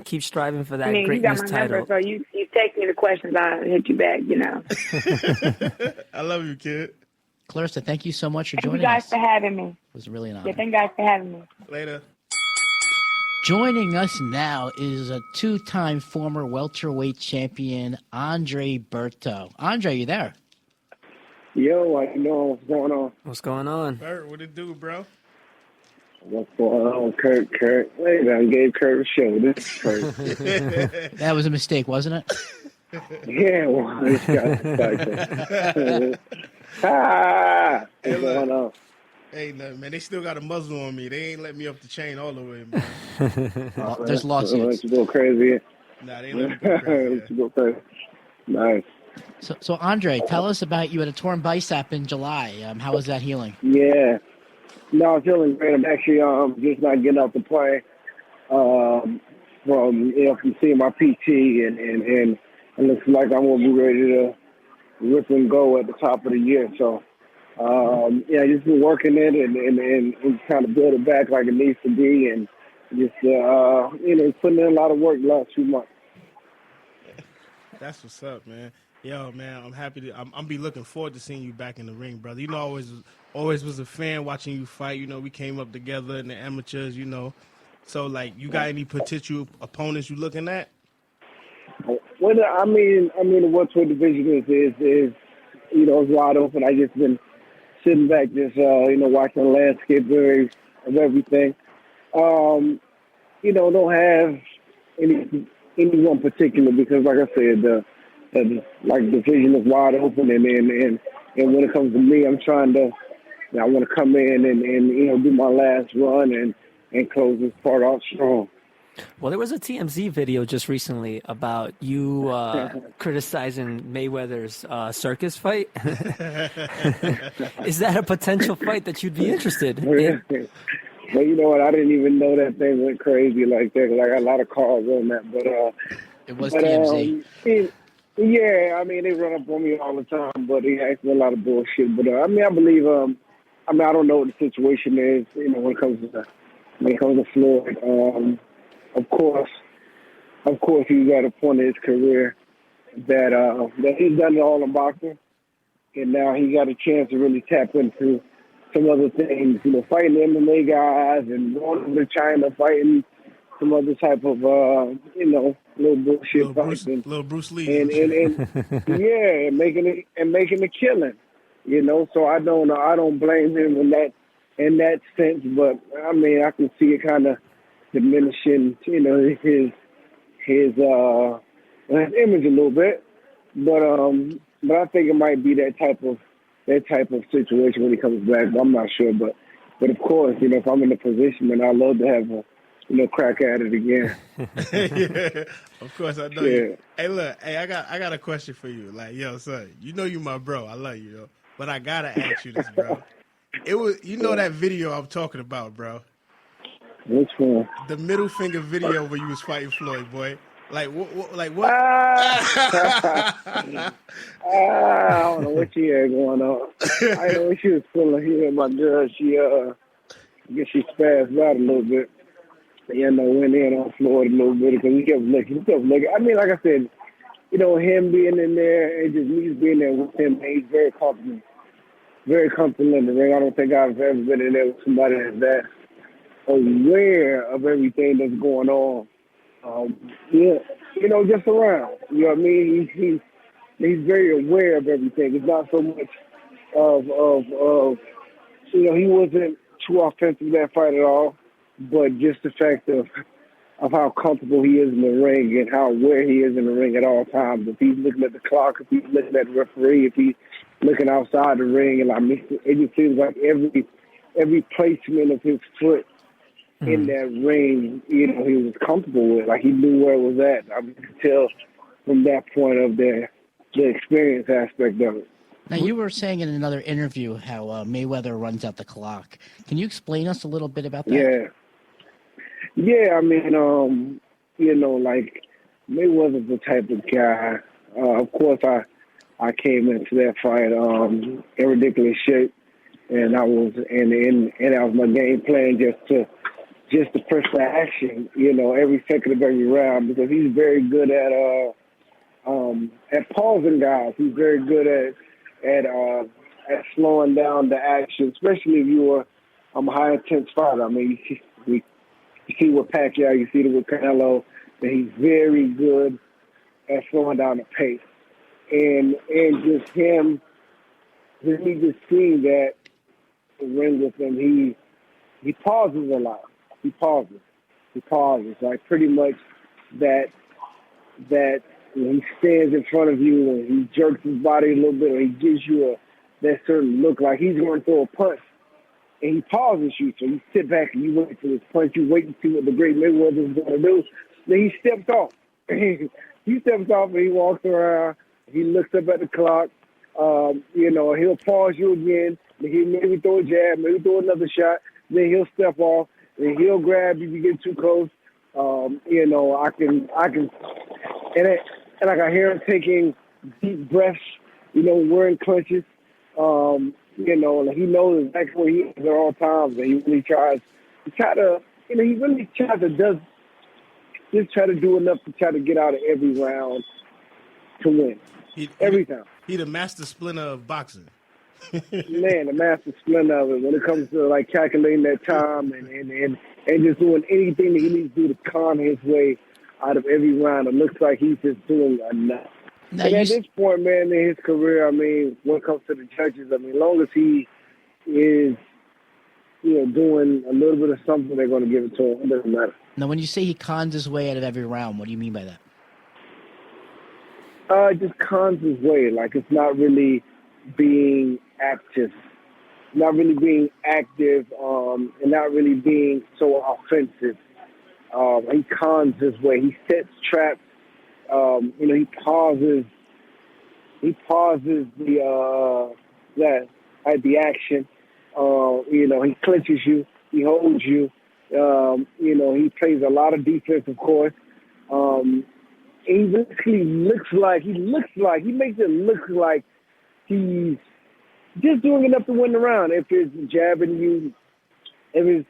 keep striving for that I mean, you got greatness my number, title. so you text me the questions, I'll hit you back, you know. I love you, kid. Claressa, thank you so much for Thank you joining guys us. for having me. It was really an honor. Yeah, thank you guys for having me. Later. Joining us now is a two-time former welterweight champion, Andre Berto. Andre, you there? Yo, I know what's going on. What's going on? Bert, what it do, bro? What's going on, Kurt? Wait, I gave Kurt a show. This is crazy. That was a mistake, wasn't it? Yeah, well, this guy's exciting. What's going on? Ain't nothing, man. They still got a muzzle on me. They ain't let me up the chain all the way, man. There's lawsuits. Let you go crazy. Nah, they ain't let me go crazy. Let you go crazy. Nice. So Andre, tell us about you had a torn bicep in July. How was that healing? Yeah. No, I'm feeling great. I'm actually just not getting off the plane from seeing my PT, and it looks like I'm gonna be ready to rip and go at the top of the year. So just been working it and kind of build it back like it needs to be, and just putting in a lot of work the last few months. That's what's up, man. Yo, man, I'm happy to. I'm be looking forward to seeing you back in the ring, brother. You know, I always was a fan watching you fight. You know, we came up together in the amateurs. You know, so like, you got any potential opponents you looking at? Well, I mean, the welterweight division is it's wide open. I just been sitting back, just watching the landscape of everything. Don't have anyone particular because, like I said, the division is wide open, and when it comes to me, I'm trying to. I want to come in and do my last run and close this part off strong. Well, there was a TMZ video just recently about you criticizing Mayweather's circus fight. Is that a potential fight that you'd be interested in? Well, you know what? I didn't even know that thing went crazy like that because I got a lot of calls on that. But it was TMZ. Yeah, I mean, they run up on me all the time, but they ask me a lot of bullshit. But I believe. I don't know what the situation is. When it comes to Floyd. Of course, he's at a point in his career that he's done it all in boxing, and now he got a chance to really tap into some other things. Fighting MMA guys and going over to China, fighting some other type of little bullshit fights, little Bruce Lee, and yeah, making a killing. So I don't blame him in that sense, but I mean I can see it kind of diminishing, his image a little bit, but I think it might be that type of situation when he comes back. But I'm not sure, but of course, if I'm in the position, then I'd love to have a crack at it again. Yeah, of course I know you. Hey, look, I got a question for you. Like, yo, son, you my bro. I love you, yo. But I gotta ask you this, bro. It was, that video I'm talking about, bro. Which one? The middle finger video where you was fighting Floyd, boy. Like what? I don't know what she had going on. I know she was pulling here. My girl, she I guess she spazzed out a little bit. Went in on Floyd a little bit because he kept looking. I mean, like I said, him being in there and just me being there with him, he's very comfortable in the ring. I don't think I've ever been in there with somebody that's that aware of everything that's going on. Just around. You know what I mean? He's very aware of everything. It's not so much of he wasn't too offensive in that fight at all, but just the fact of how comfortable he is in the ring and how aware he is in the ring at all times. If he's looking at the clock, if he's looking at the referee, if he's looking outside the ring, and it just seems like every placement of his foot in that ring, he was comfortable with. Like he knew where it was at. I mean, you could tell from that point of the experience aspect of it. Now, you were saying in another interview how Mayweather runs out the clock. Can you explain us a little bit about that? Yeah. I mean, like Mayweather's the type of guy. Of course, I came into that fight in ridiculous shape, and I was and that was my game plan, just to just to press the action, every second of every round, because he's very good at pausing guys. He's very good at slowing down the action, especially if you're a high intense fighter. I mean, you see with Pacquiao, you see it with Canelo, that he's very good at slowing down the pace. And just him, me just seeing that ring with him, he pauses a lot. He pauses. Like pretty much that when he stands in front of you and he jerks his body a little bit, or he gives you that certain look like he's going to throw a punch, and he pauses you. So you sit back and you wait for his punch. You wait and see what the great Mayweather is going to do. Then he steps off. He steps off and he walks around. He looks up at the clock. He'll pause you again. He maybe throw a jab, maybe throw another shot. Then he'll step off and he'll grab you if you get too close. I can, and I can hear him taking deep breaths. Wearing clenches. He knows exactly where he is at all times, and he really tries to do enough to try to get out of every round to win. Every time. He's the master splinter of boxing. Man, the master splinter of it when it comes to like calculating that time and just doing anything that he needs to do to con his way out of every round. It looks like he's just doing enough. Now and at this point, man, in his career, I mean, when it comes to the judges, I mean, as long as he is, doing a little bit of something, they're going to give it to him. It doesn't matter. Now, when you say he cons his way out of every round, what do you mean by that? Just cons his way. Like, it's not really being active. Not really being active and not really being so offensive. He cons his way. He sets traps. He pauses the action. He clinches you. He holds you. He plays a lot of defense, of course. He basically he makes it look like he's just doing enough to win the round. If it's jabbing you, if it's,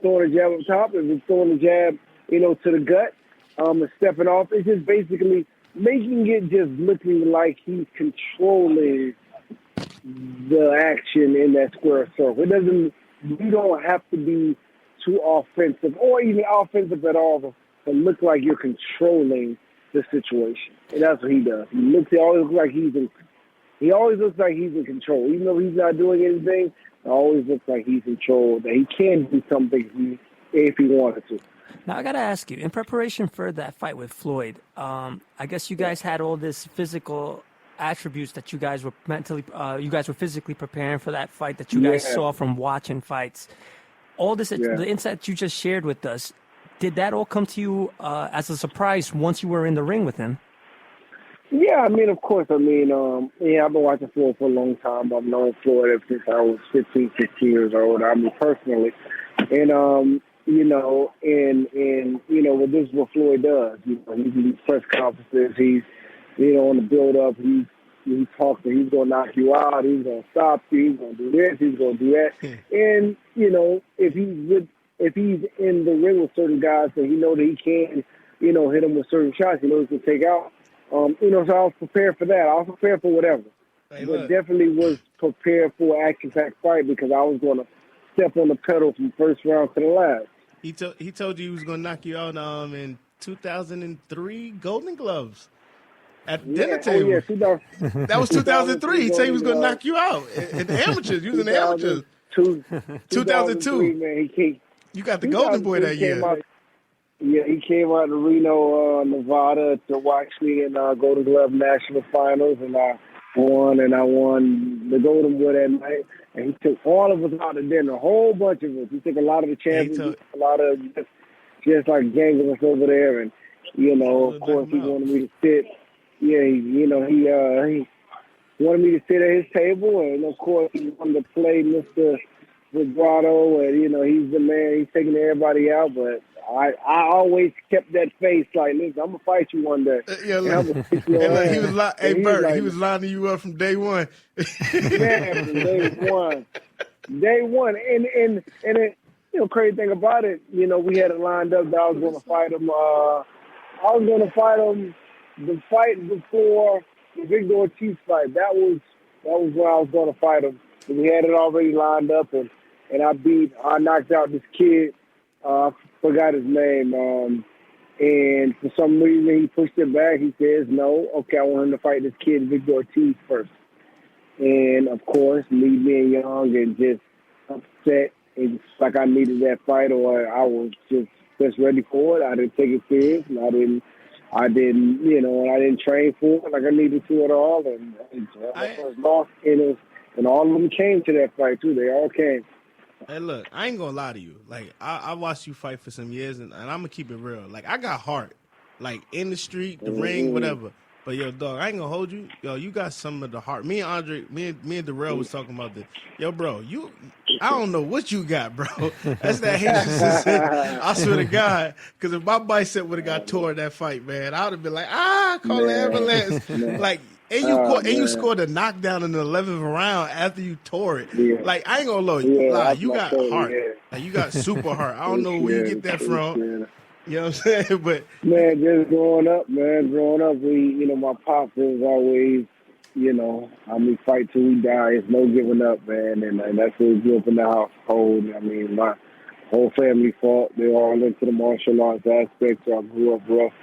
throwing a jab up top, if it's throwing a jab, to the gut, and stepping off, it's just basically making it just looking like he's controlling the action in that square circle. You don't have to be too offensive or even offensive at all to look like you're controlling the situation. And that's what he does. He always looks like he's in control. Even though he's not doing anything, it always looks like he's in control, that he can do something if he wanted to. Now, I got to ask you, in preparation for that fight with Floyd, I guess you guys had all this physical attributes that you guys were physically preparing for that fight that you guys saw from watching fights. All this, the insight you just shared with us, did that all come to you as a surprise once you were in the ring with him? Yeah, I mean, of course. I mean, I've been watching Floyd for a long time. I've known Floyd ever since I was 15, 16 years old. I mean, personally. And, what this is what Floyd does. He's in these press conferences. He's, on the build-up. He talks and he's going to knock you out. He's going to stop you. He's going to do this. He's going to do that. And, if he's in the ring with certain guys, then he know that he can, hit them with certain shots. He knows he can take out. So I was prepared for that. I was prepared for whatever. But definitely was prepared for an action-packed fight because I was going to step on the pedal from first round to the last. He told you he was going to knock you out in 2003 Golden Gloves at the dinner table. Oh, yeah, that was 2003. He said he was going to knock you out in the amateurs. You was in the amateurs. 2002. Man, you got the Golden Boy that year. He came out to Reno, Nevada to watch me in Golden Glove National Finals, and I won the Golden Boy that night. And he took all of us out to dinner, a whole bunch of us. He took a lot of the champions, a lot of just like gang of us over there. And, of course, he wanted me to sit. Yeah, he wanted me to sit at his table. And, of course, he wanted to play Mr. Vibrato. And, he's the man. He's taking everybody out. But I always kept that face like, listen, I'm going to fight you one day. He was Bert, he was lining you up from day one. Man, from day one. Day one. And crazy thing about it, we had it lined up that I was going to fight him. I was going to fight him the fight before the Victor Ortiz fight. That was when I was going to fight him. And we had it already lined up, and I knocked out this kid. I forgot his name. And for some reason, he pushed it back. He says, no, okay, I want him to fight this kid, Victor Ortiz, first. And, of course, me being young and just upset, it's like I needed that fight, or I was just ready for it. I didn't take it serious, and I didn't, and I didn't train for it like I needed to at all. And I was lost in it, and all of them came to that fight, too. They all came. Hey, look, I ain't gonna lie to you. Like, I watched you fight for some years, and I'm gonna keep it real. Like, I got heart. Like, in the street, the ring, whatever. But, yo, dog, I ain't gonna hold you. Yo, you got some of the heart. Me and Andre, me and Darrell was talking about this. Yo, bro, I don't know what you got, bro. That's that Haitian. I swear to God. Because if my bicep would have got tore in that fight, man, I would have been like, call the ambulance. Like, you scored a knockdown in the 11th round after you tore it. Yeah. Like, I ain't gonna lie, you got heart. Yeah. Like, you got super heart. I don't know where you get that from. You know what I'm saying? But man, just growing up, we, my pops was always, fight till we die. It's no giving up, man. And that's what we grew up in the household. I mean, my whole family fought. They were all into the martial arts aspect, so I grew up rough.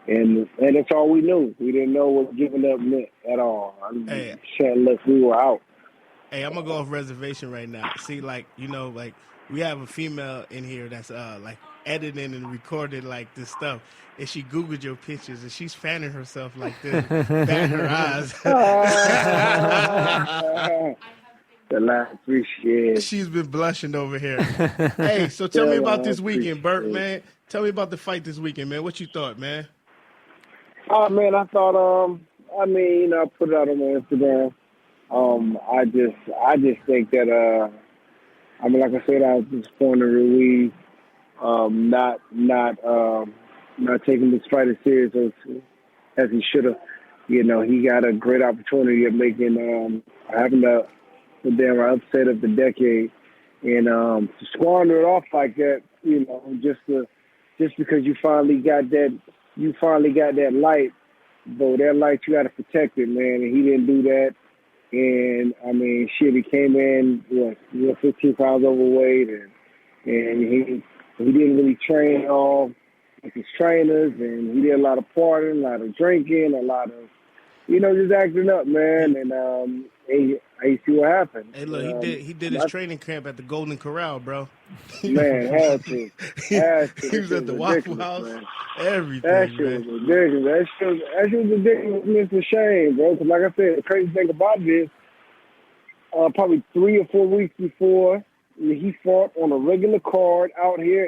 And that's all we knew. We didn't know what giving up meant at all. Unless we were out. Hey, I'm going to go off reservation right now. See, we have a female in here that's, editing and recording, this stuff. And she Googled your pictures, and she's fanning herself like this, batting her eyes. The last shit. She's been blushing over here. Hey, so tell me about this weekend, Bert, man. Tell me about the fight this weekend, man. What you thought, man? Oh, man, I thought, I put it out on my Instagram. I just think that, like I said, I was disappointed in Ruiz, not taking this fight as serious as he should have. He got a great opportunity of making, having the damn upset of the decade, and to squander it off like that, just because you finally got that light, but that light you got to protect it, man. And he didn't do that. And he came in 15 pounds overweight, and he didn't really train all with his trainers, and he did a lot of partying, a lot of drinking, a lot of just acting up, man. And I see what happened. Hey, look, he did his training camp at the Golden Corral, bro. Man, had to. He was at the Waffle House. Man. Everything. That shit was ridiculous. That shit was ridiculous. It's a shame, bro. Because like I said, the crazy thing about it is, probably 3 or 4 weeks before, he fought on a regular card out here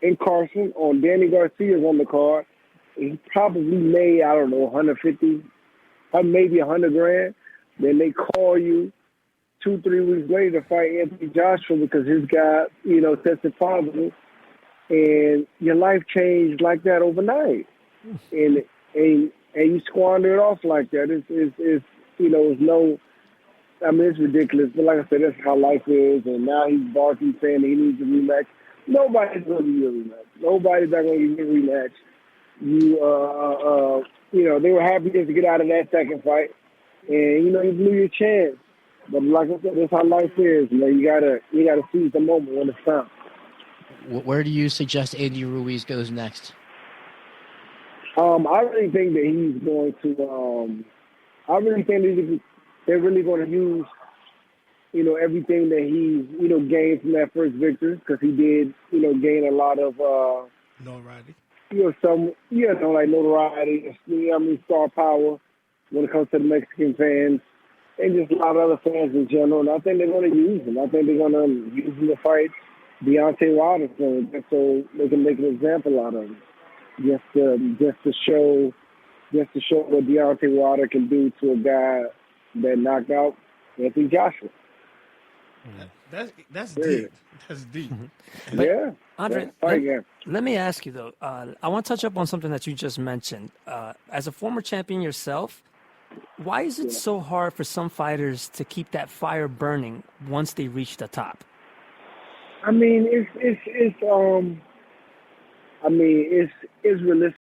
in Carson. On Danny Garcia's on the card. He probably made, I don't know, 150, maybe $100,000. Then they call you 2-3 weeks later to fight Anthony Joshua because his guy, tested positive, and your life changed like that overnight, and you squander it off like that. It's no. It's ridiculous, but like I said, that's how life is. And now he's barking saying he needs a rematch. Nobody's going to give you a rematch. Nobody's not going to give you a rematch. They were happy just to get out of that second fight. And, you blew your chance. But like I said, that's how life is. You gotta seize the moment when it's time. Where do you suggest Andy Ruiz goes next? I really think that he's going to I really think that they're really going to use, everything that he's, gained from that first victory, because he did, gain a lot of notoriety. Like notoriety, star power when it comes to the Mexican fans and just a lot of other fans in general. And I think they're going to use him. I think they're going to use him to fight Deontay Wilder so they can make an example out of him. Just to show what Deontay Wilder can do to a guy that knocked out Anthony Joshua. That's deep. That's deep. Yeah. Andre, let me ask you, though. I want to touch up on something that you just mentioned. As a former champion yourself, why is it so hard for some fighters to keep that fire burning once they reach the top? I mean, it's realistic